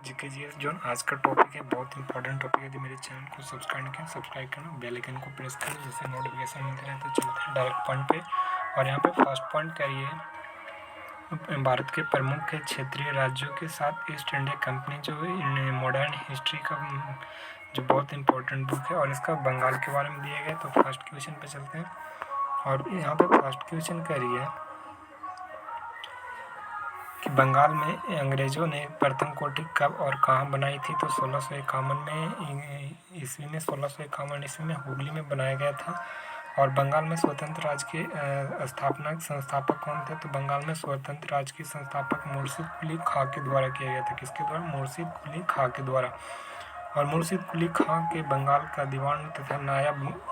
GK GS zone आज का topic है, बहुत इंपॉर्टेंट टॉपिक है। यदि मेरे चैनल को सब्सक्राइब किया, सब्सक्राइब करना, बेल आइकन को प्रेस करें जिससे नोटिफिकेशन मिलते रहे। तो चलते हैं डायरेक्ट पॉइंट पे। और यहाँ पे फर्स्ट पॉइंट करिए, भारत के प्रमुख क्षेत्रीय राज्यों के साथ ईस्ट इंडिया कंपनी जो है मॉडर्न हिस्ट्री का जो बहुत इंपॉर्टेंट बुक है और इसका बंगाल के बारे में दिया गया। तो फर्स्ट क्वेश्चन पे चलते हैं और यहाँ पे फर्स्ट क्वेश्चन करिए कि बंगाल में अंग्रेज़ों ने प्रथम कोठी कब और कहाँ बनाई थी। तो 1651 में ईस्वी में 1651 ईस्वी में हुगली में बनाया गया था। और बंगाल में स्वतंत्र राज्य के संस्थापक कौन थे। तो बंगाल में स्वतंत्र राज्य के संस्थापक मुर्शिद कुली खां के द्वारा किया गया था। किसके द्वारा? मुर्शिद कुली खां के द्वारा। और मुर्शिद कुली खां के बंगाल का दीवान तथा नायब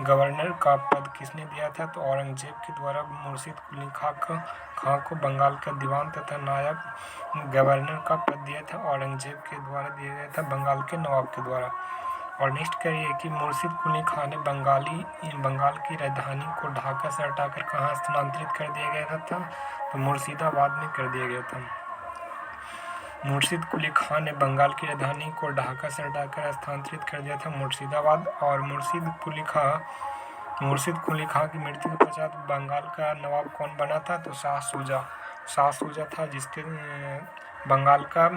गवर्नर का पद किसने दिया था। तो औरंगजेब के द्वारा मुर्शिद कुली खां को बंगाल का दीवान तथा नायब गवर्नर का पद दिया था। औरंगजेब के द्वारा दिया गया था बंगाल के नवाब के द्वारा। और नेक्स्ट करिए कि मुर्शिद कुली खां ने बंगाल की राजधानी को ढाका से हटाकर कहाँ स्थानांतरित कर दिया गया था। तो मुर्शिदाबाद में कर दिया गया था। मुर्शिद कुली खां ने बंगाल की राजधानी को ढाका से हटाकर स्थानांतरित कर दिया था मुर्शिदाबाद। और मुर्शिद कुली खां की मृत्यु के पश्चात बंगाल का नवाब कौन बना था। तो शाह सूजा था जिसके बंगाल का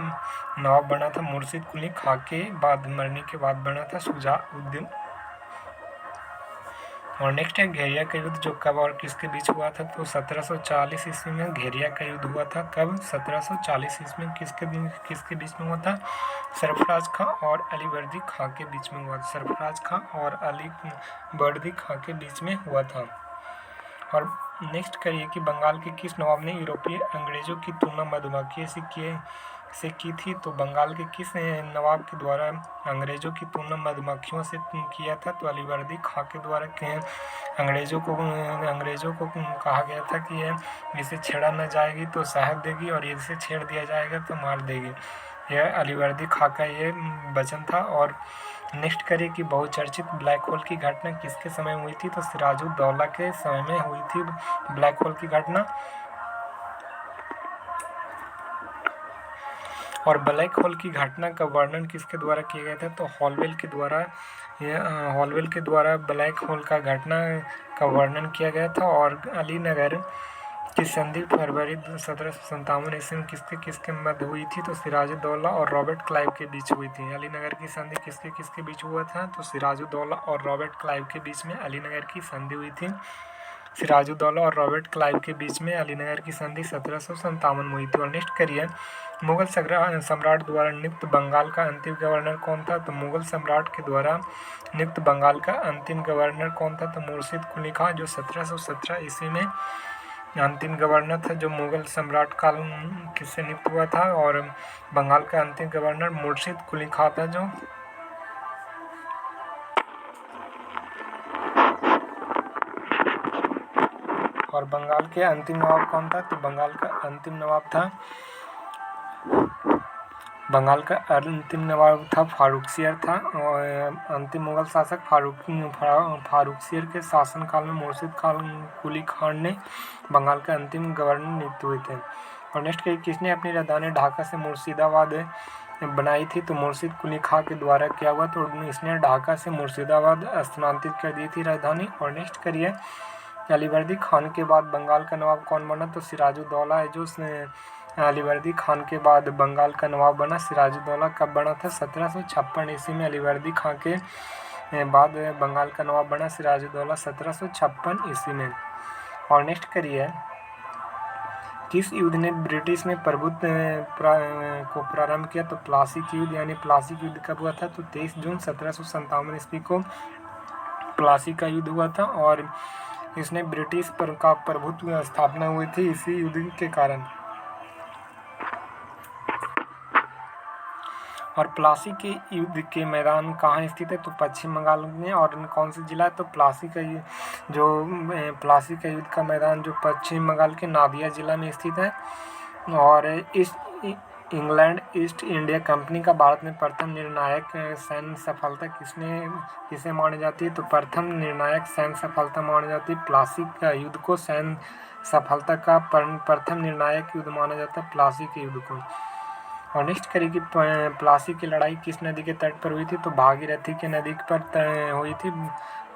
नवाब बना था। मुर्शिद कुली खां के बाद मरने के बाद बना था शुजा-उद-दीन। और नेक्स्ट है घेरिया का युद्ध जो कब और किसके बीच हुआ था। तो 1740 ईस्वी में घेरिया का युद्ध हुआ था। कब? 1740 ईस्वी में किसके बीच में हुआ था। सरफराज खां और अलीवर्दी खां के बीच में हुआ था। सरफराज खां और अलीवर्दी खां के बीच में हुआ था। और नेक्स्ट करिए कि बंगाल के किस नवाब ने यूरोपीय अंग्रेजों की तुलना मधुमक्खी से की थी। तो बंगाल के किस नवाब के द्वारा अंग्रेजों की तुलना मधुमक्खियों से किया था। तो अलीवर्दी खां के द्वारा अंग्रेजों को कहा गया था कि इसे छेड़ा न जाएगी तो शहद देगी और इसे छेड़ दिया जाएगा तो मार देगी। यह अलीवर्दी खां का ये वचन था। और नेक्स्ट करिए कि बहुचर्चित ब्लैक होल की घटना किसके समय हुई थी। तो सिराजुद्दौला के समय में हुई थी ब्लैक होल की घटना। और ब्लैक होल की घटना का वर्णन किसके द्वारा किया गया था। तो हॉलवेल के द्वारा ब्लैक होल का घटना का वर्णन किया गया था। और अलीनगर की संधि फरवरी 1757 ईस्वी में किसके मध्य हुई थी। तो सिराजुद्दौला और रॉबर्ट क्लाइव के बीच हुई थी। अलीनगर की संधि किसके बीच हुआ था। तो सिराजुद्दौला और रॉबर्ट क्लाइव के बीच में अलीनगर की संधि हुई थी। सिराजुद्दौला और रॉबर्ट क्लाइव के बीच में अलीनगर की संधि 1757 में हुई थी। और नेक्स्ट करिए मुगल सम्राट द्वारा नियुक्त बंगाल का अंतिम गवर्नर कौन था। तो मुगल सम्राट के द्वारा नियुक्त बंगाल का अंतिम गवर्नर कौन था। तो मुर्शिद कुली खां जो 1717 ईस्वी में अंतिम गवर्नर था जो मुगल सम्राट काल किससे नियुक्त हुआ था। और बंगाल का अंतिम गवर्नर मुर्शिद कुली खां था जो और बंगाल के अंतिम नवाब कौन था। तो बंगाल का अंतिम नवाब था फारुखसियर था। और अंतिम मुगल शासक फारुखसियर के शासनकाल में मुर्शिद कुली खां ने बंगाल का अंतिम गवर्नर नियुक्त हुए थे। और नेक्स्ट किसने अपनी राजधानी ढाका से मुर्शिदाबाद बनाई थी। तो मुर्शिद कुली खां के द्वारा क्या हुआ। तो इसने ढाका से मुर्शिदाबाद स्थानांतरित कर दी थी राजधानी। और नेक्स्ट करिए अलीवर्दी खान के बाद बंगाल का नवाब कौन बना। तो सिराजुद्दौला है जो अलीवर्दी खान के बाद बंगाल का नवाब बना। सिराजुद्दौला कब बना था। 1756 ईस्वी में अलीवर्दी खान के बाद बंगाल का नवाब बना सिराजुद्दौला 1756 ईस्वी में। और नेक्स्ट करिए किस युद्ध ने ब्रिटिश में प्रभुत्व को प्रारंभ किया। तो प्लासी युद्ध, यानी प्लासी युद्ध कब हुआ था। तो 23 जून 1757 ईस्वी को प्लासी का युद्ध हुआ था। और इसने ब्रिटिश का प्रभुत्व स्थापना हुई थी इसी युद्ध के कारण। और प्लासी के युद्ध के मैदान कहाँ स्थित है। तो पश्चिम बंगाल में। और कौन सा जिला है। तो प्लासी का युद्ध का मैदान जो पश्चिम बंगाल के नादिया जिला में स्थित है। और इंग्लैंड ईस्ट इंडिया कंपनी का भारत में प्रथम निर्णायक सैन्य सफलता किसे मानी जाती है। तो प्रथम निर्णायक सैन्य सफलता मानी जाती है प्लासी का युद्ध को। सैन्य सफलता का प्रथम निर्णायक युद्ध माना जाता है प्लासी के युद्ध को। और नेक्स्ट करिए कि प्लासी की लड़ाई किस नदी के तट पर हुई थी, तो भागीरथी की नदी पर हुई थी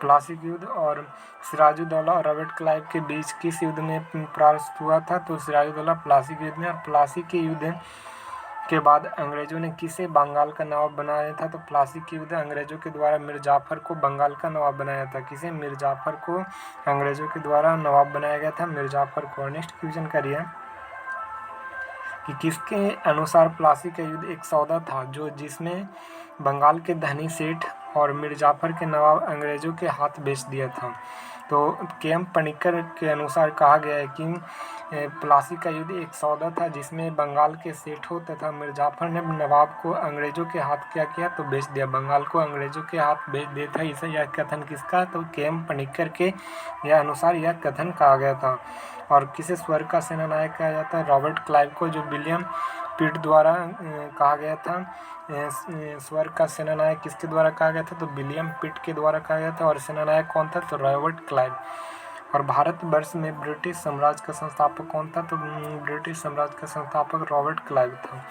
प्लासी की युद्ध। और सिराजुद्दौला और रॉबर्ट क्लाइव के बीच किस युद्ध में परास्त हुआ था, तो सिराजुद्दौला प्लासी के युद्ध में। और प्लासी के युद्ध के बाद अंग्रेजों ने किसे बंगाल का नवाब बनाया था, तो प्लासी के युद्ध अंग्रेजों के द्वारा मीर जाफर को बंगाल का नवाब बनाया था। किसे? मीर जाफर को अंग्रेजों के द्वारा नवाब बनाया गया था, मीर जाफर को। नेक्स्ट क्वेश्चन करिए कि किसके अनुसार प्लासी का युद्ध एक सौदा था जो जिसमें बंगाल के धनी सेठ और मीर जाफर के नवाब अंग्रेजों के हाथ बेच दिया था। तो के.एम. पनिक्कर के अनुसार कहा गया है कि प्लासी का युद्ध एक सौदा था जिसमें बंगाल के सेठों तथा मीर जाफर ने नवाब को अंग्रेजों के हाथ क्या किया, तो बेच दिया, बंगाल को अंग्रेजों के हाथ बेच दिया था। इसे यह कथन किसका, तो के.एम. पनिक्कर के यह अनुसार यह कथन कहा गया था। और किसे स्वर्ग का सेनानायक कहा जाता है, रॉबर्ट क्लाइव को, जो विलियम पिट द्वारा कहा गया था। स्वर्ग का सेनानायक किसके द्वारा कहा गया था, तो विलियम पिट के द्वारा कहा गया था। और सेनानायक कौन था, तो रॉबर्ट क्लाइव। और भारतवर्ष में ब्रिटिश साम्राज्य का संस्थापक कौन था, तो ब्रिटिश साम्राज्य का संस्थापक रॉबर्ट क्लाइव था।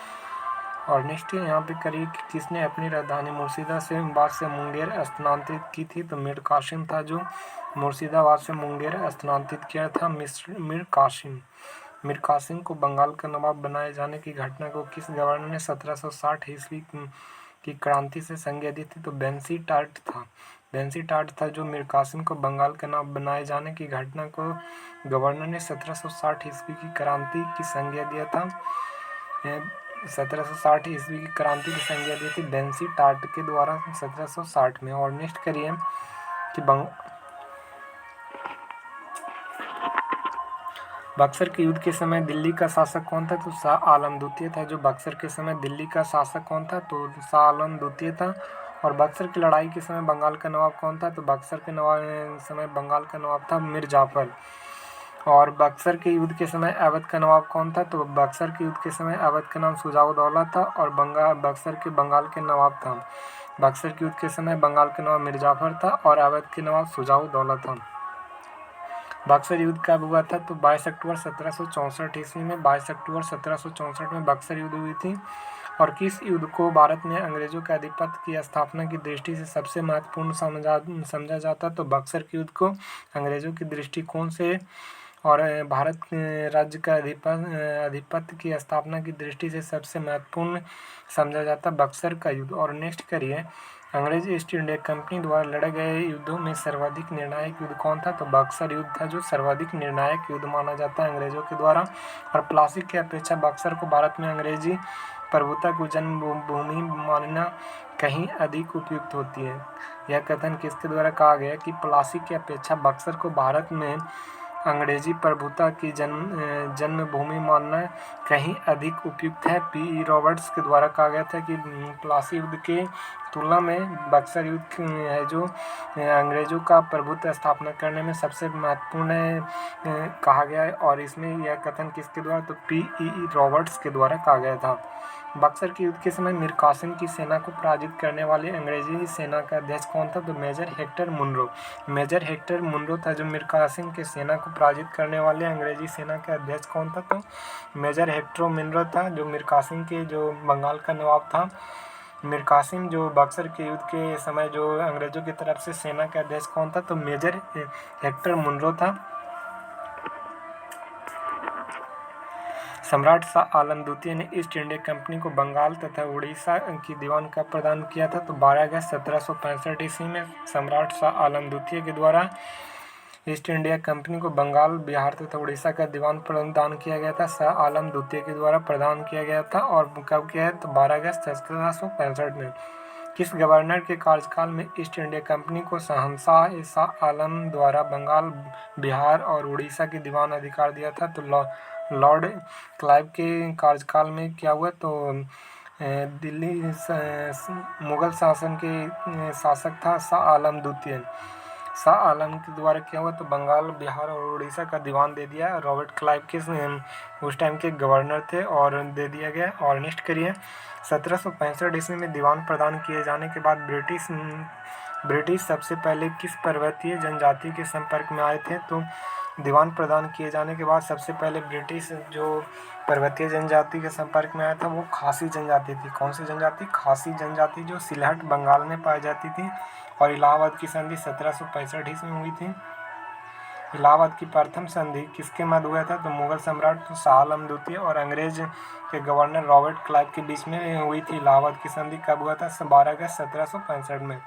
और नेक्स्ट यहाँ पे करिए कि किसने अपनी राजधानी मुर्शिदाबाद से मुंगेर स्थानांतरित की थी, तो मीर कासिम था, जो मुर्शिदाबाद से मुंगेर स्थानांतरित किया था मीर कासिम। मीर कासिम को बंगाल का नवाब बनाए जाने की घटना को किस गवर्नर ने 1760 ईस्वी की क्रांति से संज्ञा दी थी, तो बेंसी टार्ट था। बेंसी टार्ट था जो मीर कासिम को बंगाल का नवाब बनाए जाने की घटना को गवर्नर ने 1760 ईस्वी की क्रांति की संज्ञा दिया था। 1760 ईस्वी की क्रांति की संज्ञा दी थी बेंसी टार्ट के द्वारा 1760 में। और नेक्स्ट करिए कि बक्सर के युद्ध के समय दिल्ली का शासक कौन था, तो शाह आलम द्वितीय था। जो बक्सर के समय दिल्ली का शासक कौन था, तो शाह आलम द्वितीय था। और बक्सर की लड़ाई के समय बंगाल का नवाब कौन था, तो बक्सर के समय बंगाल का नवाब था मीर जाफर। और बक्सर के युद्ध के समय अवध का नवाब कौन था, तो बक्सर के युद्ध के समय अवध का नाम शुजाउद्दौला था। और बक्सर के बंगाल के नवाब था। बक्सर के युद्ध के समय बंगाल के नवाब मीर जाफर था और अवध के नवाब शुजाउद्दौला था। बक्सर युद्ध कब हुआ था, तो 22 अक्टूबर 1764 ईस्वी में। 22 अक्टूबर 1764 में बक्सर युद्ध हुई थी। और किस युद्ध को भारत में अंग्रेजों के आधिपत्य की स्थापना की दृष्टि से सबसे महत्वपूर्ण समझा जाता, तो बक्सर के युद्ध को अंग्रेजों की दृष्टिकोण से और भारत राज्य का आधिपत्य की स्थापना की दृष्टि से सबसे महत्वपूर्ण समझा जाता बक्सर का युद्ध। और नेक्स्ट करिए, अंग्रेज ईस्ट इंडिया कंपनी द्वारा लड़े गए युद्धों में सर्वाधिक निर्णायक युद्ध कौन था, तो बक्सर युद्ध था, जो सर्वाधिक निर्णायक युद्ध माना जाता है अंग्रेजों के द्वारा। और प्लासी की अपेक्षा बक्सर को भारत में अंग्रेजी प्रभुता को जन्मभूमि मानना कहीं अधिक उपयुक्त होती है। यह कथन किसके द्वारा कहा गया कि प्लासी की अपेक्षा बक्सर को भारत में अंग्रेजी प्रभुता की जन्मभूमि मानना कहीं अधिक उपयुक्त है। पी. रॉबर्ट्स के द्वारा कहा गया था कि प्लासी युद्ध के तुलना में बक्सर युद्ध है जो अंग्रेजों का प्रभुत्व स्थापना करने में सबसे महत्वपूर्ण कहा गया है। और इसमें यह कथन किसके द्वारा, तो पी. रॉबर्ट्स के द्वारा कहा गया था। बक्सर के युद्ध के समय मीर कासिम की सेना को पराजित करने वाले अंग्रेजी सेना का अध्यक्ष कौन था, तो major Hector Munro. Major Hector Munro था जो मीर कासिम की सेना को पराजित करने वाले अंग्रेजी सेना का अध्यक्ष कौन था, तो मेजर हेक्टर मुनरो था, जो मीर कासिम के जो बंगाल का नवाब था। मीर कासिम जो बक्सर के युद्ध के समय जो अंग्रेजों की तरफ से सेना का अध्यक्ष कौन था, तो मेजर हेक्टर मुनरो था। सम्राट शाह आलम द्वितीय ने ईस्ट इंडिया कंपनी को बंगाल तथा उड़ीसा की दीवान कब प्रदान किया था, तो 12 अगस्त 1765 ईस्वी में सम्राट शाह आलम द्वितीय के द्वारा ईस्ट इंडिया कंपनी को बंगाल, बिहार तथा उड़ीसा का दीवान प्रदान किया गया था। शाह आलम द्वितीय के द्वारा प्रदान किया गया था। और कब किया है, तो 12 अगस्त 1765 में। किस गवर्नर के कार्यकाल में ईस्ट इंडिया कंपनी को शहंशाह शाह आलम द्वारा बंगाल, बिहार और उड़ीसा की दीवान अधिकार दिया था, तो लॉर्ड क्लाइव के कार्यकाल में क्या हुआ, तो दिल्ली मुगल शासन के शासक था शाह आलम द्वितीय। शाह आलम के द्वारा क्या हुआ, तो बंगाल, बिहार और उड़ीसा का दीवान दे दिया। रॉबर्ट क्लाइव के उस टाइम के गवर्नर थे और दे दिया गया। और नेक्स्ट करिए, 1765 ईस्वी में दीवान प्रदान किए जाने के बाद ब्रिटिश सबसे पहले किस पर्वतीय जनजाति के संपर्क में आए थे, तो दीवान प्रदान किए जाने के बाद सबसे पहले ब्रिटिश जो पर्वतीय जनजाति के संपर्क में आया था वो खासी जनजाति थी। कौन सी जनजाति? खासी जनजाति, जो सिलहट बंगाल में पाई जाती थी। और इलाहाबाद की संधि 1765 ईस्वी में हुई थी। इलाहाबाद की प्रथम संधि किसके मध्य हुआ था? तो मुगल सम्राट शाह आलम द्वितीय और अंग्रेज के गवर्नर रॉबर्ट क्लाइव के बीच में हुई थी। इलाहाबाद की संधि कब हुआ था? 12 अगस्त 1765 में।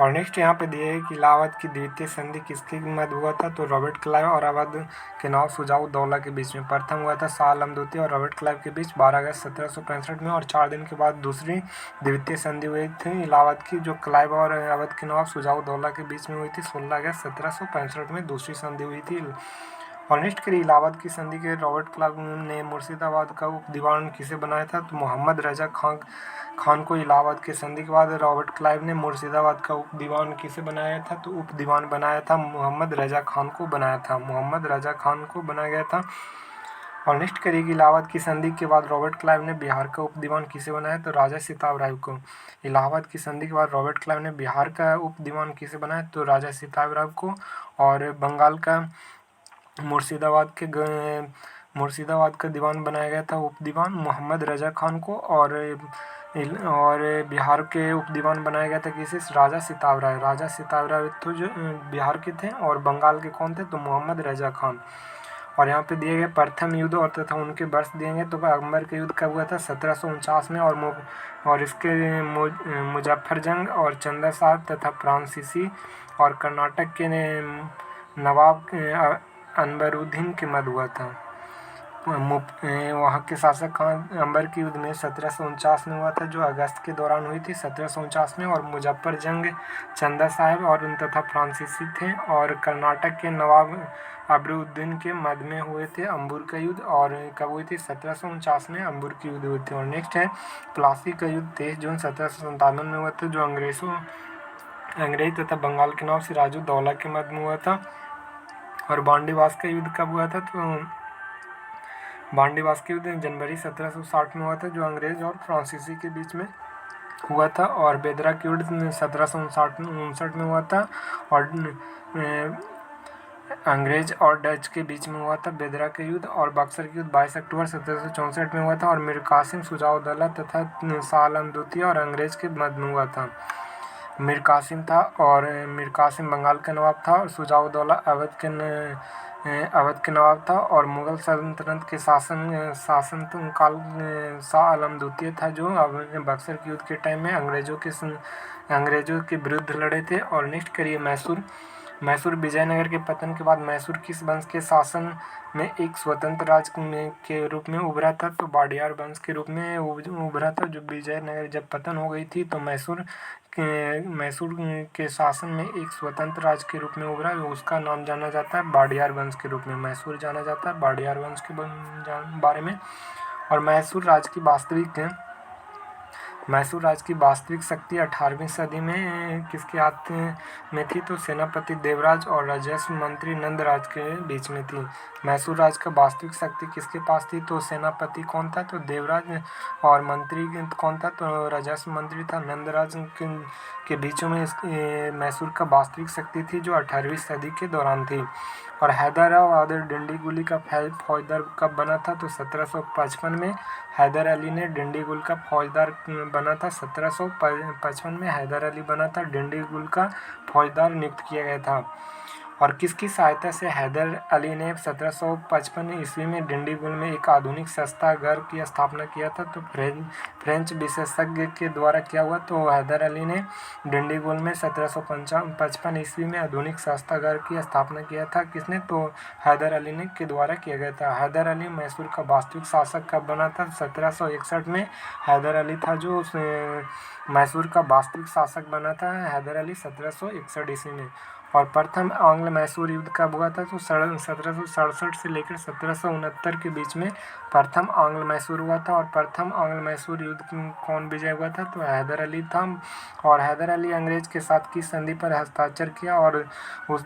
और नेक्स्ट यहाँ पे दिए है कि इलाहाबाद की द्वितीय संधि किसके मध्य हुआ था? तो रॉबर्ट क्लाइव और अवध के नवाब शुजा-उद-दौला के बीच में। प्रथम हुआ था शाह आलम द्वितीय और रॉबर्ट क्लाइव के बीच 12 अगस्त 1765 में। और 4 दिन के बाद दूसरी द्वितीय संधि हुई थी इलाहाबाद की, जो क्लाइव और अवध के नवाब शुजा-उद-दौला के बीच में हुई थी। 16 अगस्त 1765 में दूसरी संधि हुई थी। और नेक्स्ट करिए, इलाहाबाद की संधि के रॉबर्ट क्लाइव ने मुर्शिदाबाद का उप दीवान किसे बनाया था? तो मोहम्मद रजा खान को इलाहाबाद की संधि के बाद रॉबर्ट क्लाइव ने मुर्शिदाबाद का उप दीवान किसे बनाया था? तो उप दीवान बनाया था मोहम्मद रजा खान को बनाया था। मोहम्मद रजा खान को बनाया गया था। और नेक्स्ट करिए, इलाहाबाद की संधि के बाद रॉबर्ट क्लाइव ने बिहार का उप दीवान किसे बनाया? तो राजा सिताब राय को। इलाहाबाद की संधि के बाद रॉबर्ट क्लाइव ने बिहार का उप दीवान किसे बनाया? तो राजा सिताब राय को। और बंगाल का मुर्शिदाबाद का दीवान बनाया गया था उप दीवान मोहम्मद रजा खान को। और बिहार के उप दीवान बनाया गया था किसे? राजा सिताब राय। राजा सिताब राय तो जो बिहार के थे, और बंगाल के कौन थे? तो मोहम्मद रजा खान। और यहाँ पे दिए गए प्रथम युद्ध और तथा उनके वर्ष दिए गए। तो अकबर के युद्ध कब हुआ था? 1749 में। और इसके मुजफ्फर जंग और चंदा साहब तथा फ्रांसीसी और कर्नाटक के नवाब अनबरुद्दीन के मध्य हुआ था। वहाँ के शासक खान अंबर की युद्ध में 1749 में हुआ था, जो अगस्त के दौरान हुई थी 1749 में। और मुजफ्फर जंग चंदा साहब और तथा फ्रांसीसी थे, और कर्नाटक के नवाब अबरुद्दीन के मध्य में हुए थे अंबुर का युद्ध। और कब हुई थी? 1749 में अंबुर की युद्ध हुई थी। और नेक्स्ट है प्लासी का युद्ध 23 जून 1757 में हुआ था, जो अंग्रेज तथा बंगाल के नवाब सिराजुद्दौला के मध्य में हुआ था। और बांडीवास का युद्ध कब हुआ था? तो बांडीवास का युद्ध जनवरी 1760 में हुआ था, जो अंग्रेज और फ्रांसीसी के बीच में हुआ था। और बेदरा का युद्ध 1759 में हुआ था, और अंग्रेज और डच के बीच में हुआ था बेदरा का युद्ध। और बक्सर का युद्ध 22 अक्टूबर 1764 में हुआ था, और मीर कासिम शुजा-उद-दौला तथा शाह आलम द्वितीय और अंग्रेज के मध्य में हुआ था। मीर कासिम था, और मीर कासिम बंगाल का नवाब था, और शुजा-उद-दौला अवध के नवाब था। और मुगल सल्तनत के शासन काल शाह आलम द्वितीय था, जो बक्सर के युद्ध के टाइम में अंग्रेजों के विरुद्ध लड़े थे। और नेक्स्ट करिए, मैसूर विजयनगर के पतन के बाद मैसूर किस वंश के शासन में एक स्वतंत्र राज्य के रूप में उभरा था? तो वाडियार वंश के रूप में उभरा था। जो विजयनगर जब पतन हो गई थी, तो मैसूर के शासन में एक स्वतंत्र राज्य के रूप में उभरा। उसका नाम जाना जाता है वाडियार वंश के रूप में। मैसूर जाना जाता है वाडियार वंश के बारे में। और मैसूर राज्य की वास्तविक शक्ति 18वीं सदी में किसके हाथ में थी? तो सेनापति देवराज और राजस्व मंत्री नंदराज के बीच में थी। मैसूर राज्य का वास्तविक शक्ति किसके पास थी? तो सेनापति कौन था? तो देवराज। और मंत्री कौन था? तो राजस्व मंत्री था नंदराज के बीचों में मैसूर का वास्तविक शक्ति थी, जो 18वीं सदी के दौरान थी। और हैदराबाद डिंडीगुली का फौजदार कब बना था? तो 1755 में हैदर अली ने डिंडीगुल का फौजदार बना था। 1755 में हैदर अली बना था, डिंडीगुल का फौजदार नियुक्त किया गया था। और किसकी सहायता से हैदर अली ने 1755 ईस्वी में डिंडीगुल में एक आधुनिक सस्ता घर की स्थापना किया था? तो फ्रेंच विशेषज्ञ के द्वारा किया हुआ। तो हैदर अली ने डिंडीगुल में 1755 ईस्वी में आधुनिक सस्ता घर की स्थापना किया था। किसने? तो हैदर अली ने के द्वारा किया गया था। हैदर अली मैसूर का वास्तविक शासक कब बना था? 1761 में हैदर अली था जो मैसूर का वास्तविक शासक बना था। हैदर अली 1761 ईस्वी में। और प्रथम आंग्ल मैसूर युद्ध कब हुआ था? तो 1767 से लेकर 1769 के बीच में प्रथम आंग्ल मैसूर हुआ था। और प्रथम आंग्ल मैसूर युद्ध कौन विजय हुआ था? तो हैदर अली था। और हैदर अली अंग्रेज के साथ की संधि पर हस्ताक्षर किया, और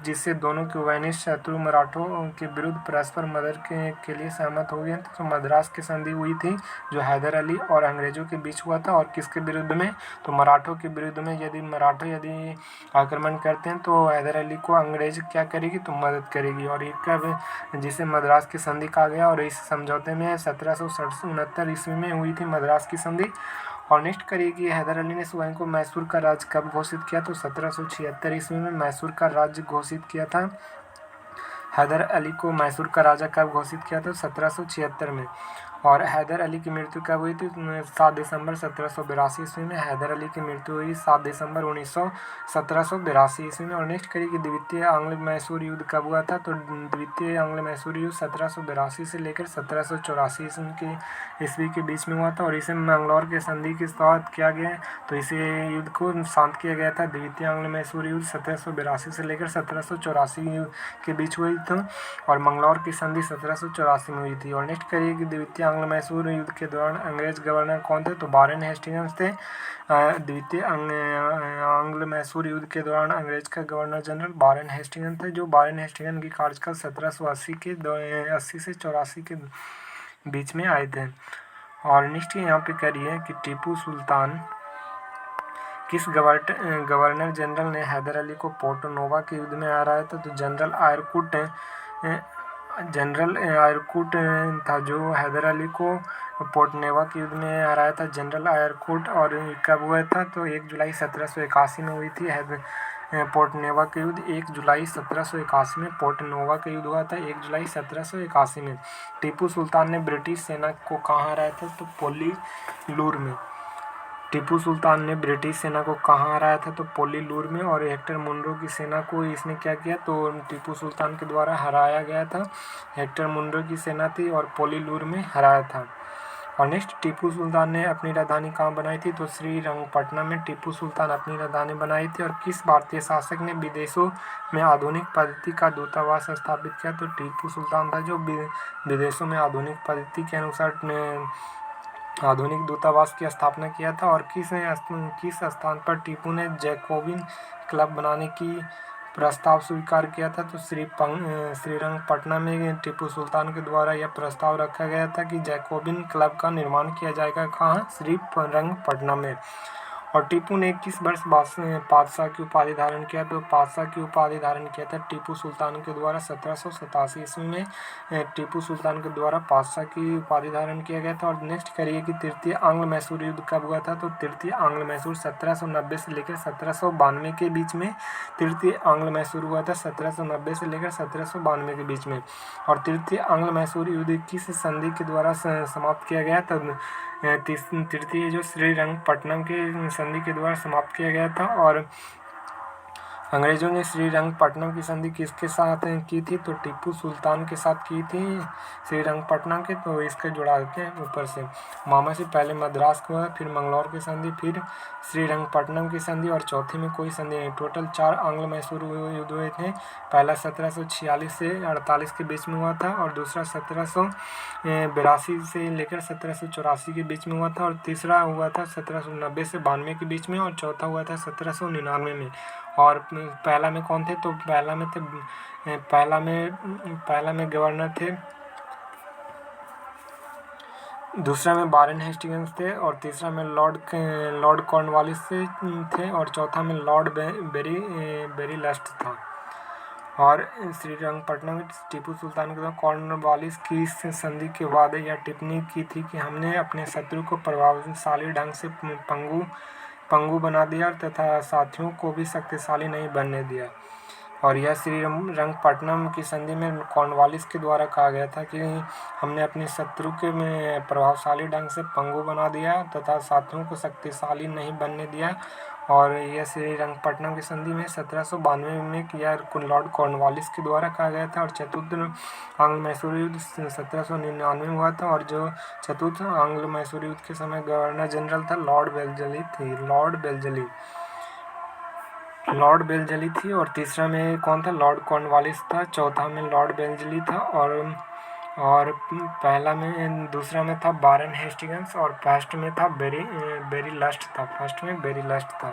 जिससे दोनों के उभयनिष्ठ शत्रु मराठों के विरुद्ध परस्पर मदद के लिए सहमत हो गए। तो मद्रास की संधि हुई थी, जो हैदर अली और अंग्रेजों के बीच हुआ था। और किसके विरुद्ध में? तो मराठों के विरुद्ध में। यदि मराठे आक्रमण करते हैं, तो हैदर हैदर अली को अंग्रेज क्या करेगी तो मदद करेगी। और ये कब, जिसे मद्रास की संधि कहा गया, और इस समझौते में 1769 ईस्वी में हुई थी मद्रास की संधि। और नेक्स्ट करिए कि हैदर अली ने स्वयं को मैसूर का राज्य कब घोषित किया, तो 1776 ईस्वी में मैसूर का राज्य घोषित किया था। हैदर अली को मैसूर का राजा कब घोषित किया था, 1776 में। और हैदर अली की मृत्यु कब हुई थी, 7 दिसंबर 1782 ईस्वी में हैदर अली की मृत्यु हुई, 7 दिसंबर 1782 ईस्वी में। और नेक्स्ट करिए कि द्वितीय आंग्ल मैसूर युद्ध कब हुआ था, तो द्वितीय आंग्ल मैसूर युद्ध 1782 से लेकर 1784 ईस्वी के बीच में हुआ था। और इसे मैंगलोर के संधि के साथ किया गया, तो इसे युद्ध को शांत किया गया था। द्वितीय आंग्ल मैसूर युद्ध 1782 से लेकर 1784 के बीच हुई थी, और मंगलौर की संधि 1784 में हुई थी। और नेक्स्ट करिए कि द्वितीय आंग्ल मैसूर युद्ध के दौरान अंग्रेज गवर्नर कौन थे, तो वारेन हेस्टिंग्स थे। द्वितीय आंग्ल मैसूर युद्ध के दौरान अंग्रेज का गवर्नर जनरल वारेन हेस्टिंग्स थे, जो वारेन हेस्टिंग्स की कार्यकाल 1780 से 84 के बीच में आए थे। और नेक्स्ट यहाँ पे करिए कि टीपू सुल्तान किस गवर्नर जनरल ने हैदर अली को पोर्टो नोवा के युद्ध में हराया था, तो जनरल आयरकुट था जो हैदर अली को पोर्ट नेवा के युद्ध में हराया था, जनरल आयरकुट। और कब हुआ था, तो 1 जुलाई 1781 में हुई थी पोर्ट नेवा के युद्ध। 1 जुलाई 1781 में पोर्ट नोवा का युद्ध हुआ था, 1 जुलाई 1781 में। टीपू सुल्तान ने ब्रिटिश सेना को कहाँ हराया था, तो पोलीलूर में। टीपू सुल्तान ने ब्रिटिश सेना को कहाँ हराया था, तो पोलीलूर में। और हेक्टर मुनरो की सेना को इसने क्या किया, तो टीपू सुल्तान के द्वारा हराया गया था। हेक्टर मुनरो की सेना थी और पोलीलूर में हराया था। और नेक्स्ट, टीपू सुल्तान ने अपनी राजधानी कहाँ बनाई थी, तो श्रीरंगपट्टनम में टीपू सुल्तान अपनी राजधानी बनाई थी। और किस भारतीय शासक ने विदेशों में आधुनिक पद्धति का दूतावास स्थापित किया, तो टीपू सुल्तान था जो विदेशों में आधुनिक पद्धति के अनुसार आधुनिक दूतावास की स्थापना किया था। और किस स्थान पर टीपू ने जैकोबिन क्लब बनाने की प्रस्ताव स्वीकार किया था, तो श्रीरंगपट्टनम में टीपू सुल्तान के द्वारा यह प्रस्ताव रखा गया था कि जैकोबिन क्लब का निर्माण किया जाएगा। कहाँ, श्रीरंगपट्टनम में। और टीपू ने किस वर्ष पातशाह की उपाधि धारण किया, तो पातशाह की उपाधि धारण किया था टीपू सुल्तान के द्वारा 1787 ईस्वी में। टीपू सुल्तान के द्वारा पातशाह की उपाधि धारण किया गया था। और नेक्स्ट करिए कि तृतीय आंग्ल मैसूर युद्ध कब हुआ था, तो तृतीय आंग्ल मैसूर 1790 से लेकर 1792 के बीच में तृतीय आंग्ल मैसूर हुआ था, 1790 से लेकर 1792 के बीच में। और तृतीय आंग्ल मैसूर युद्ध किस संधि के द्वारा समाप्त किया गया, तब तृतीय जो श्रीरंगपट्टनम के संधि के द्वारा समाप्त किया गया था। और अंग्रेजों ने श्रीरंगपट्टनम की संधि किसके साथ की थी, तो टीपू सुल्तान के साथ की थी श्रीरंगपट्टनम के। तो इसका जुड़ा देते हैं ऊपर से। मामा से पहले मद्रास को है, फिर मंगलौर की संधि, फिर श्रीरंगपट्टनम की संधि, और चौथी में कोई संधि नहीं। टोटल 4 आंग्ल मैसूर युद्ध हुए थे। पहला 1746 से 48 के बीच में हुआ था, और दूसरा 1782 से लेकर 1784 के बीच में हुआ था, और तीसरा हुआ था 1790 से 92 के बीच में, और चौथा हुआ था 1799 में। और पहला में कौन थे, तो पहला में गवर्नर थे, दूसरा में वारेन हेस्टिंग्स थे, और तीसरा में लॉर्ड कॉर्नवालिस थे, और चौथा में लॉर्ड बेरीलस्ट था। और श्रीरंगपट्टनम में टीपू सुल्तान के द्वारा कॉर्नवालिस की संधि के बाद यह टिप्पणी की थी कि हमने अपने शत्रु को प्रभावशाली ढंग से पंगु बना दिया तथा साथियों को भी शक्तिशाली नहीं बनने दिया। और यह श्रीरंगपट्टनम की संधि में कॉर्नवालिस के द्वारा कहा गया था कि हमने अपने शत्रु के में प्रभावशाली ढंग से पंगु बना दिया तथा साथियों को शक्तिशाली नहीं बनने दिया। और यह श्रीरंगपट्टनम की संधि में 1792 में किया लॉर्ड कॉर्नवालिस के द्वारा कहा गया था। और चतुर्थ आंग्ल मैसूर युद्ध 1799 में हुआ था, और जो चतुर्थ आंग्ल मैसूर युद्ध के समय गवर्नर जनरल था लॉर्ड बेलजली थी। और तीसरा में कौन था, लॉर्ड कॉर्नवालिस था। चौथा में लॉर्ड बेलजली था। और दूसरा में था वारेन हेस्टिंग्स, और फर्स्ट में था बेरीलस्ट था।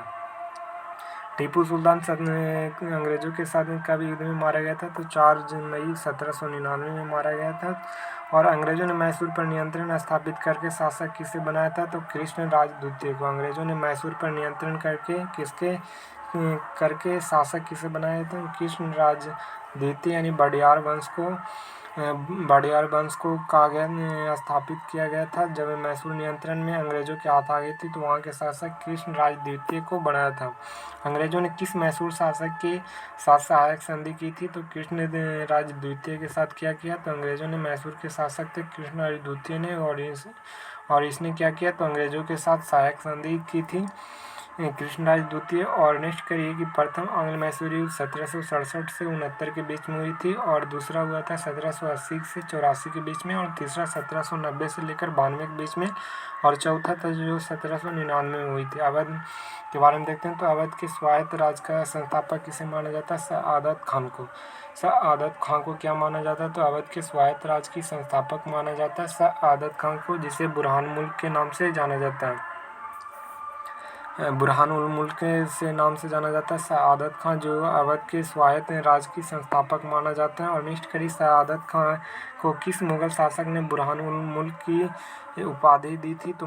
टीपू सुल्तान अंग्रेजों के साथ कभी युद्ध में मारा गया था, तो 4 मई 1799 में मारा गया था। और अंग्रेजों ने मैसूर पर नियंत्रण स्थापित करके शासक किसे बनाया था, तो कृष्णराज द्वितीय को। अंग्रेजों ने मैसूर पर नियंत्रण करके करके शासक किसे बनाया था? कृष्णराज द्वितीय यानी वडियार वंश को कहा गया स्थापित किया गया था। जब मैसूर नियंत्रण में अंग्रेजों के हाथ आ गई थी तो वहाँ के शासक कृष्णराज द्वितीय को बनाया था। अंग्रेजों ने किस मैसूर शासक के साथ सहायक संधि की थी? तो कृष्णराज द्वितीय के साथ क्या किया? तो अंग्रेजों ने मैसूर के शासक थे कृष्णराज द्वितीय ने और इसने क्या किया? तो अंग्रेजों के साथ सहायक संधि की थी कृष्णराज द्वितीय। और नेक्स्ट करिए कि प्रथम आंग्ल मैसूर युद्ध 1767 से 69 के बीच में हुई थी और दूसरा हुआ था 1780 से 84 के बीच में और तीसरा 1790 से लेकर 92 के बीच में और चौथा था जो 1799 में हुई थी। अवध के बारे में देखते हैं तो अवध के स्वायत्त राज का संस्थापक किसे माना जाता है? सआदत खान को। सआदत खान को क्या माना जाता है? तो अवध के स्वायत्त राज की संस्थापक माना जाता है सआदत खान को, जिसे बुरहान मुल्क के नाम से जाना जाता है। बुरहान उल मुल्क से नाम से जाना जाता है सआदत खान, जो अवध के स्वायत्त राज की संस्थापक माना जाता है। और नेक्स्ट करिए सआदत खान को किस मुगल शासक ने बुरहान उल मुल्क की उपाधि दी थी? तो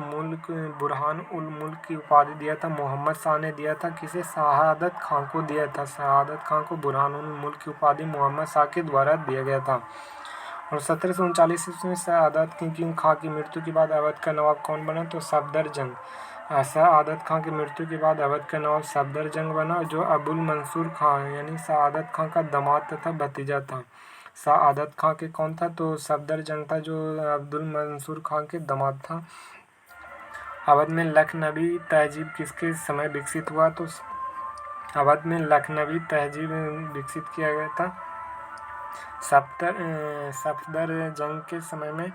बुरहान उल मुल्क की उपाधि दिया था मोहम्मद शाह ने दिया था। किसे? सआदत खान को दिया था। सआदत खान को बुरहान उल मुल्क की उपाधि मोहम्मद शाह के द्वारा दिया गया था। और 1739 ईस्वी में सआदत खान की मृत्यु के बाद अवध का नवाब कौन बना? तो सफदरजंग। सआदत खान की मृत्यु के बाद अवध का नवाब सफदरजंग बना, जो अबुल मंसूर खान यानी सआदत खान का दामाद तथा भतीजा था। सआदत खान के कौन था? तो सफदरजंग था, जो अब्दुल मंसूर खान के दामाद था। अवध में लखनवी तहजीब किसके समय विकसित हुआ? तो अवध में लखनवी तहजीब विकसित किया गया था सफदरजंग के समय में।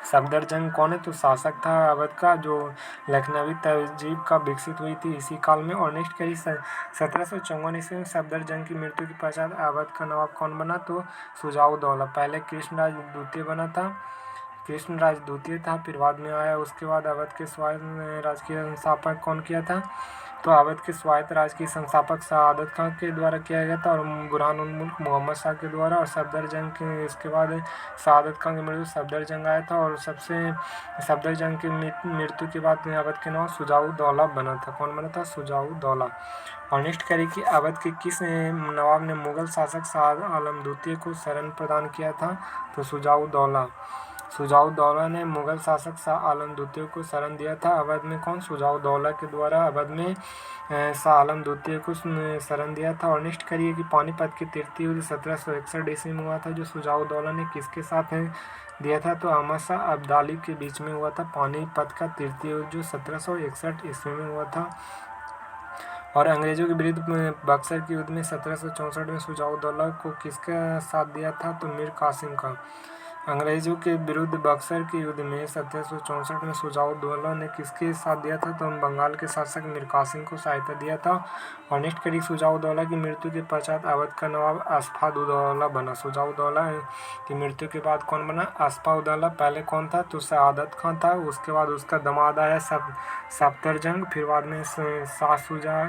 सफदरजंग कौन है? तो शासक था अवध का, जो लखनवी तहजीब का विकसित हुई थी इसी काल में। और नेक्स्ट करिए 1754 ईस्वी में सफदरजंग की मृत्यु के पश्चात अवध का नवाब कौन बना? तो शुजाउद्दौला। पहले कृष्णराज द्वितीय बना था, कृष्णराज द्वितीय था, फिर बाद में आया। उसके बाद अवध के स्वायत्त राज की संस्थापक कौन किया था? तो अवध के स्वायत्त राज की संस्थापक सआदत खान के द्वारा किया गया था और बुरहान उल मुल्क मोहम्मद शाह के द्वारा। और सफदरजंग के इसके बाद सआदत खान की मृत्यु सफदरजंग आया था और सफदरजंग की मृत्यु के बाद अवध के नाम शुजाउद्दौला बना था। कौन बना था? शुजाउद्दौला। और नेक्स्ट करिए कि अवध के किस नवाब ने मुगल शासक शाह आलम द्वितीय को शरण प्रदान किया था? तो शुजाउद्दौला। शुजाउद्दौला ने मुगल शासक शाह आलम द्वितीय को शरण दिया था। अवध में कौन? शुजाउद्दौला के द्वारा अवध में शाह आलम द्वितीय को शरण दिया था। और नेक्स्ट करिए कि पानीपत की तृतीय युद्ध 1761 ईस्वी में हुआ था, जो शुजाउद्दौला ने किसके साथ दिया था? तो अहमद शाह अब्दाली के बीच में हुआ था पानीपत का तृतीय युद्ध, जो 1761 ईस्वी में हुआ था। और अंग्रेजों के विरुद्ध बक्सर के युद्ध में 1764 में शुजाउद्दौला को किसका साथ दिया था? तो मीर कासिम का। अंग्रेजों के विरुद्ध बक्सर के युद्ध में 1764 में शुजाउद्दौला ने किसके साथ दिया था? तो बंगाल के शासक मीर कासिम को सहायता दिया था। और नेक्स्ट करिए शुजाउद्दौला की मृत्यु के पश्चात अवध का नवाब अस्फाउद्दौला बना। शुजाउद्दौला की मृत्यु के बाद कौन बना? अस्फाउद्दौला। पहले कौन था? तो सआदत खान था, उसके बाद उसका दामाद आया सफदरजंग, फिर बाद में शाह शुजा,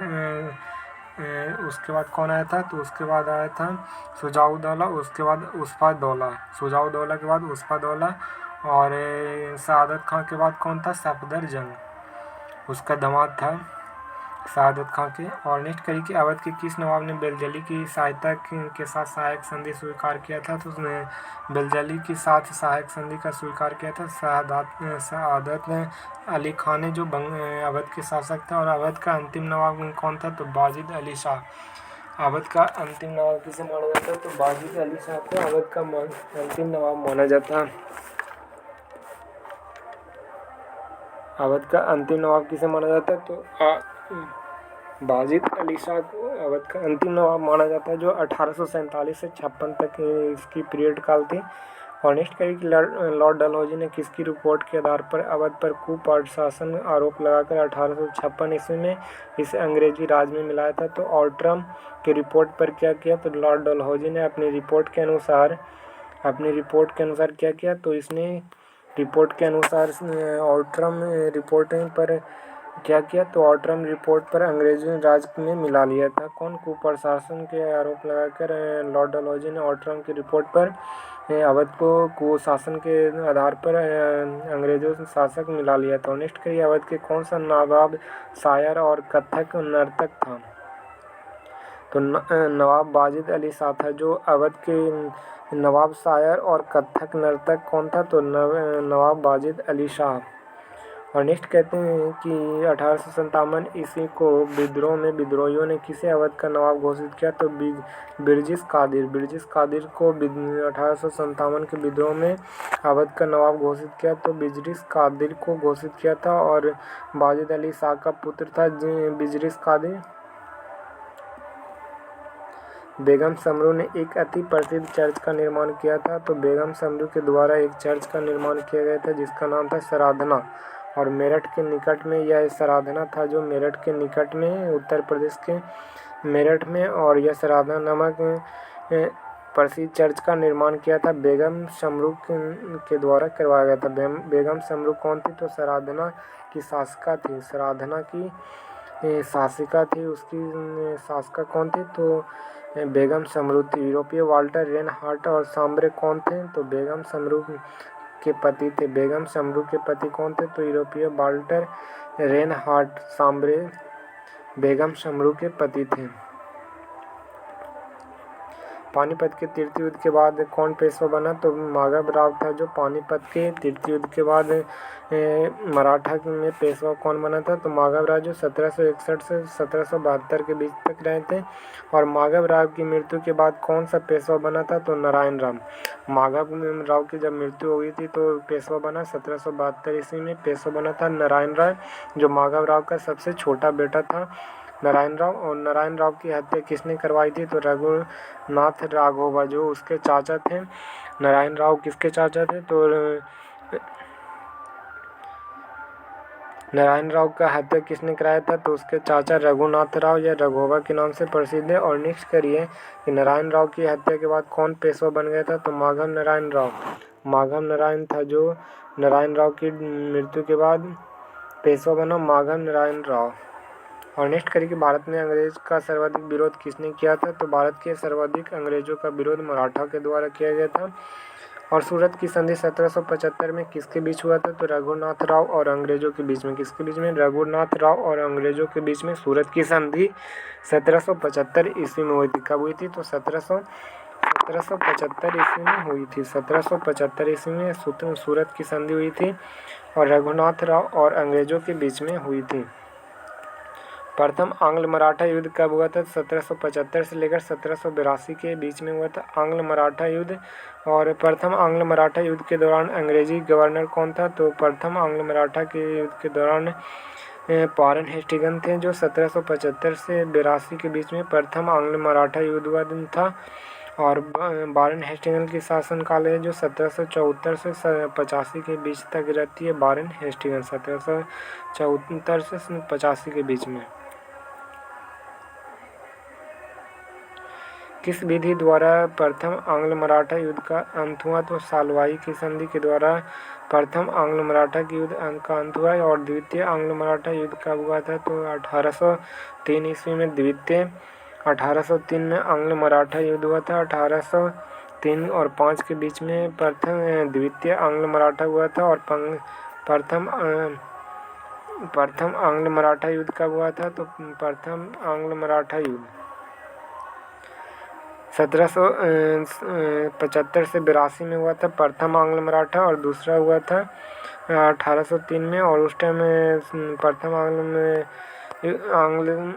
उसके बाद कौन आया था? तो उसके बाद आया था शुजाउद्दौला, उसके बाद उसफादौला। शुजाउद्दौला के बाद उसफादौला और सआदत खान के बाद कौन था? सफदरजंग, उसका दामाद था सआदत खान के। और नेक्स्ट करिए कि अवध के किस नवाब ने बेलजली की सहायता के साथ सहायक संधि स्वीकार किया था? तो उसने बेलजली के साथ सहायक संधि का स्वीकार किया था सआदत अली खान ने, जो अवध के शासक था। और अवध का अंतिम नवाब कौन था? तो बाजिद अली शाह। अवध का अंतिम नवाब किसे माना जाता है? तो बाजिद अली शाह को अवध का अंतिम नवाब माना जाता है। अवध का अंतिम नवाब किसे माना जाता है? तो बाजिद अली शाह को अवध का अंतिम नवाब माना जाता है, जो 1847 से 56 तक इसकी पीरियड काल थी। और नेक्स्ट करिए कि लॉर्ड डलहौजी ने किसकी रिपोर्ट के आधार पर अवध पर कुप्रशासन आरोप लगाकर 1856 ईस्वी में इसे अंग्रेजी राज में मिलाया था? तो ऑल्ट्रम की रिपोर्ट पर क्या किया? तो लॉर्ड डलहौजी ने अपनी रिपोर्ट के अनुसार क्या किया? तो इसने रिपोर्ट के अनुसार ऑल्ट्रम रिपोर्ट पर क्या किया? तो ऑल्ट्रम रिपोर्ट पर अंग्रेजी राज में मिला लिया था। कौन? कुप्रशासन के आरोप लगाकर लॉर्ड डलहौजी ने ऑल्ट्रम की रिपोर्ट पर अवध को कुशासन के आधार पर अंग्रेजों से शासक मिला लिया था। नेक्स्ट करिए अवध के कौन सा नवाब शायर और कथक नर्तक था? तो नवाब वाजिद अली शाह था। जो अवध के नवाब शायर और कथक नर्तक कौन था? तो नवाब वाजिद अली शाह। और नेक्स्ट कहते हैं कि 1857 ईस्वी को विद्रोह में विद्रोहियों ने किसे अवध का नवाब घोषित किया? तो बिरजिस कादिर। बिरजिस कादिर को 1857 के विद्रोह में अवध का नवाब घोषित किया। तो बिजरिस कादिर को घोषित किया था और वाजिद अली शाह का पुत्र था बिजरिस कादिर। बेगम समरू ने एक अति प्रसिद्ध चर्च का निर्माण किया था। तो बेगम समरू के द्वारा एक चर्च का निर्माण किया गया था जिसका नाम था सराधना, और मेरठ के निकट में यह सराधना था, जो मेरठ के निकट में उत्तर प्रदेश के मेरठ में, और यह सराधना नामक प्रसिद्ध चर्च का निर्माण किया था बेगम समरू के द्वारा करवाया गया था। बेगम समरू कौन थी? तो सराधना की शासिका थी। सराधना की शासिका थी। उसकी शासिका कौन थी? तो बेगम समरू थी। यूरोपीय वाल्टर रेनहार्ट और सांब्रे कौन थे? तो बेगम समरू के पति थे। बेगम समरू के पति कौन थे? तो यूरोपीय वाल्टर रेनहार्ट सांब्रे बेगम समरू के पति थे। पानीपत के तृतीय युद्ध के बाद कौन पेशवा बना? तो माधव राव था। जो पानीपत के तृतीय युद्ध के बाद मराठा में पेशवा कौन बना था? तो माधव राव, जो 1761 से 1772 के बीच तक रहे थे। और माधव राव की मृत्यु के बाद कौन सा पेशवा बना था? तो नारायण राव। माधव राव की जब मृत्यु हो गई थी तो पेशवा बना 1772 ईस्वी में पेशवा बना था नारायण राव, जो माधव राव का सबसे छोटा बेटा था नारायण राव। और नारायण राव की हत्या किसने करवाई थी? तो रघुनाथ राघोबा, जो उसके चाचा थे। नारायण राव किसके चाचा थे? तो नारायण राव का हत्या किसने कराया था? तो उसके चाचा रघुनाथ राव या राघोबा के नाम से प्रसिद्ध है। और नेक्स्ट करिए कि नारायण राव की हत्या के बाद कौन पेशवा बन गया था? तो माघव नारायण राव। माघव नारायण था, जो नारायण राव की मृत्यु के बाद पेशवा बना माघव नारायण राव। और नेक्स्ट करिए कि भारत में अंग्रेज का सर्वाधिक विरोध किसने किया था? तो भारत के सर्वाधिक अंग्रेजों का विरोध मराठा के द्वारा किया गया था। और सूरत की संधि 1775 में किसके बीच हुआ था? तो रघुनाथ राव और अंग्रेजों के बीच में। किसके बीच में? रघुनाथ राव और अंग्रेजों के बीच में सूरत की संधि 1775 ईस्वी में हुई थी। कब हुई थी? तो 1775 ईस्वी में हुई थी। 1775 ईस्वी में सूरत की संधि हुई थी और रघुनाथ राव और अंग्रेजों के बीच में हुई थी। प्रथम आंग्ल मराठा युद्ध कब हुआ था? 1775 से लेकर 1782 के बीच में हुआ था आंग्ल मराठा युद्ध। और प्रथम आंग्ल मराठा युद्ध के दौरान अंग्रेजी गवर्नर कौन था? तो प्रथम आंग्ल मराठा के युद्ध के दौरान वारेन हेस्टिंग्स थे, जो 1775 से 82 के बीच में प्रथम आंग्ल मराठा युद्ध हुआ था। और वारेन हेस्टिंग्स की शासनकाल है जो 1774 से 85 के बीच तक रहती है। वारेन हेस्टिंग्स 1774 से 85 के बीच में। किस विधि द्वारा प्रथम आंग्ल मराठा युद्ध का अंत हुआ? तो सालवाई की संधि के द्वारा प्रथम आंग्ल मराठा की युद्ध का अंत हुआ। और द्वितीय आंग्ल मराठा युद्ध कब हुआ था? तो 1803 ईस्वी में द्वितीय 1803 में आंग्ल मराठा युद्ध हुआ था। 1803 और 5 के बीच में द्वितीय आंग्ल मराठा हुआ था। और प्रथम आंग्ल मराठा युद्ध कब हुआ था? तो प्रथम आंग्ल मराठा युद्ध 1775 से 82 में हुआ था प्रथम आंग्ल मराठा, और दूसरा हुआ था 1803 में। और उस टाइम प्रथम आंग्ल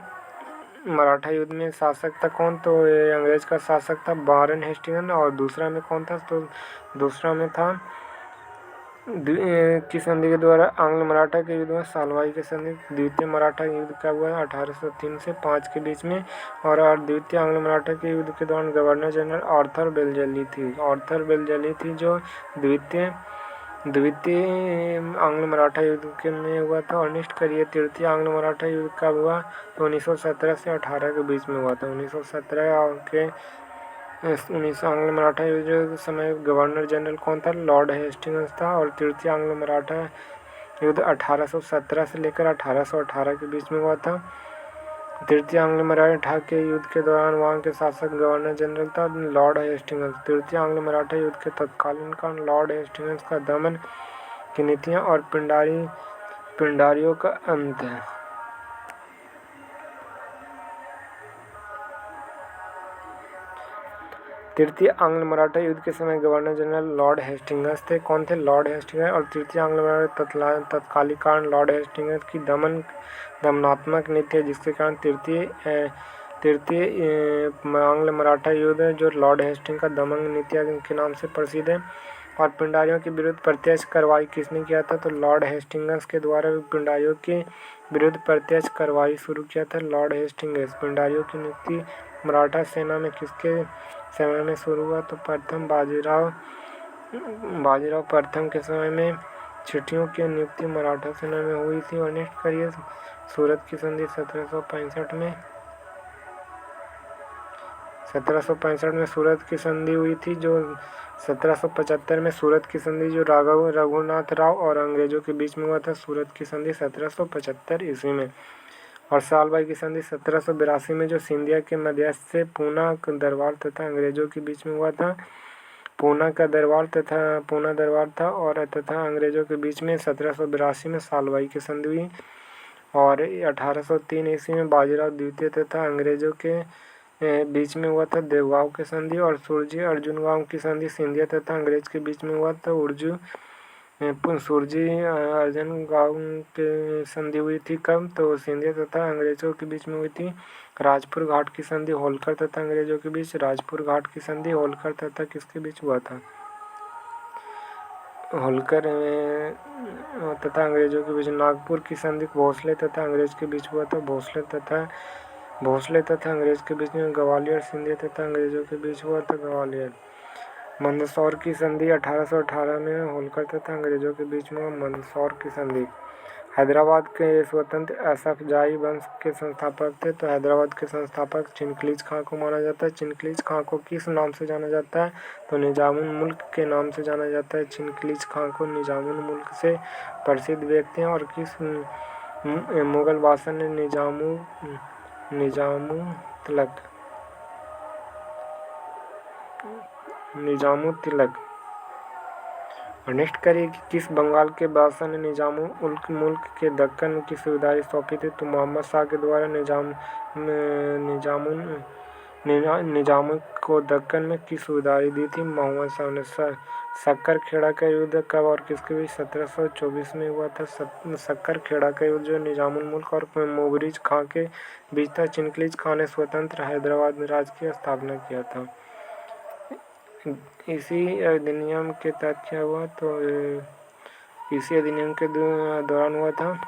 मराठा युद्ध में शासक था कौन? तो अंग्रेज का शासक था वारेन हेस्टिंग्स। और दूसरा में कौन था? तो दूसरा में था की संधि के द्वारा आंग्ल मराठा के युद्ध में सालवाई की संधि। द्वितीय मराठा युद्ध कब हुआ? 1803 से 5 के बीच में। और द्वितीय आंग्ल मराठा के युद्ध के दौरान गवर्नर जनरल आर्थर बेल्जली थी जो द्वितीय आंग्ल मराठा युद्ध के में हुआ था। और नेक्स्ट करिए तृतीय आंग्ल मराठा युद्ध कब हुआ? तो 1917 से 18 के बीच में हुआ था। 19 आंग्ल मराठा युद्ध के समय गवर्नर जनरल कौन था? लॉर्ड हेस्टिंग्स था। और तृतीय आंग्ल मराठा युद्ध 1817 से लेकर 1818 के बीच में हुआ था। तृतीय आंग्ल मराठा के युद्ध के दौरान वहाँ के शासक गवर्नर जनरल था लॉर्ड हेस्टिंग्स। तृतीय आंग्ल मराठा युद्ध के तत्कालीन कारण लॉर्ड हेस्टिंग्स का दमन की नीतियाँ और पिंडारियों का अंत है। तृतीय आंग्ल मराठा युद्ध के समय गवर्नर जनरल लॉर्ड हेस्टिंग्स थे। कौन थे? Lord Hastings. और तृतीय आंग्ल मराठा तत्कालीन कारण लॉर्ड हेस्टिंग्स की दमनात्मक नीति है, जिसके कारण तृतीय आंग्ल मराठा युद्ध जो लॉर्ड हेस्टिंग्स का दमन नीति के नाम से प्रसिद्ध है। और पिंडारियों के विरुद्ध प्रत्यक्ष कार्रवाई किसने किया था? तो लॉर्ड हेस्टिंग्स के द्वारा पिंडारियों के विरुद्ध प्रत्यक्ष कार्रवाई शुरू किया था लॉर्ड हेस्टिंग्स। पिंडारियों की नियुक्ति मराठा सेना में किसके समय में शुरू हुआ? तो प्रथम बाजीराव प्रथम के समय में चिट्ठियों की नियुक्ति मराठा सेना में हुई थी। और नेक्स्ट करिए सूरत की संधि 1765 में सूरत की संधि हुई थी। जो 1775 में सूरत की संधि जो रघुनाथ राव और अंग्रेजों के बीच में हुआ था। सूरत की संधि 1775 ईस्वी में। और सालबाई की संधि 1782 में जो सिंधिया के मध्यस्थ से पूना दरबार तथा अंग्रेजों के बीच में हुआ था। पूना दरबार था और तथा अंग्रेजों के बीच में 1782 में सालबाई की संधि हुई। और 1803 ईस्वी में बाजीराव द्वितीय तथा अंग्रेजों के बीच में हुआ था देवगांव की संधि। और सुरजी अर्जुन गांव की संधि सिंधिया तथा अंग्रेज के बीच में हुआ था सुरजी अर्जुन गांव के संधि हुई थी। कब? तो सिंधिया तथा अंग्रेजों के बीच में हुई थी। राजपुर घाट की संधि होलकर तथा अंग्रेजों के बीच। राजपुर घाट की संधि होलकर तथा किसके बीच हुआ था? होलकर तथा अंग्रेजों के बीच। नागपुर की संधि भोसले तथा अंग्रेज के बीच हुआ था। भोसले तथा अंग्रेज के बीच में। ग्वालियर सिंधिया तथा अंग्रेजों के बीच हुआ था। ग्वालियर। मंदसौर की संधि 1818 में होलकर तथा अंग्रेजों के बीच में। मंदसौर की संधि। हैदराबाद के स्वतंत्र असफजाई वंश के संस्थापक थे। तो हैदराबाद के संस्थापक चिनकलीज खां को माना जाता है। चिनकलीज खां को किस नाम से जाना जाता है? तो निजामुल मुल्क के नाम से जाना जाता है। चिनकलीज खां को निजामुल मुल्क से प्रसिद्ध व्यक्ति हैं। और किस मुगल बादशाह ने निजामुतिलक। और नेक्स्ट करिए कि किस बंगाल के बादशाह ने निजामुल मुल्क के दक्कन की सुबेदारी सौंपी थी? तो मोहम्मद शाह के द्वारा निजाम को दक्कन में की सुबेदारी दी थी मोहम्मद शाह ने। सक्कर खेड़ा का युद्ध कब और किसके बीच? 1724 में हुआ था सक्कर खेड़ा का युद्ध, जो निजामुल मुल्क और मुबरिज खां के बीच था। चिनकलीज खां ने स्वतंत्र हैदराबाद में राज्य की स्थापना किया था। इसी अधिनियम के तहत क्या हुआ? तो इसी अधिनियम के दौरान हुआ था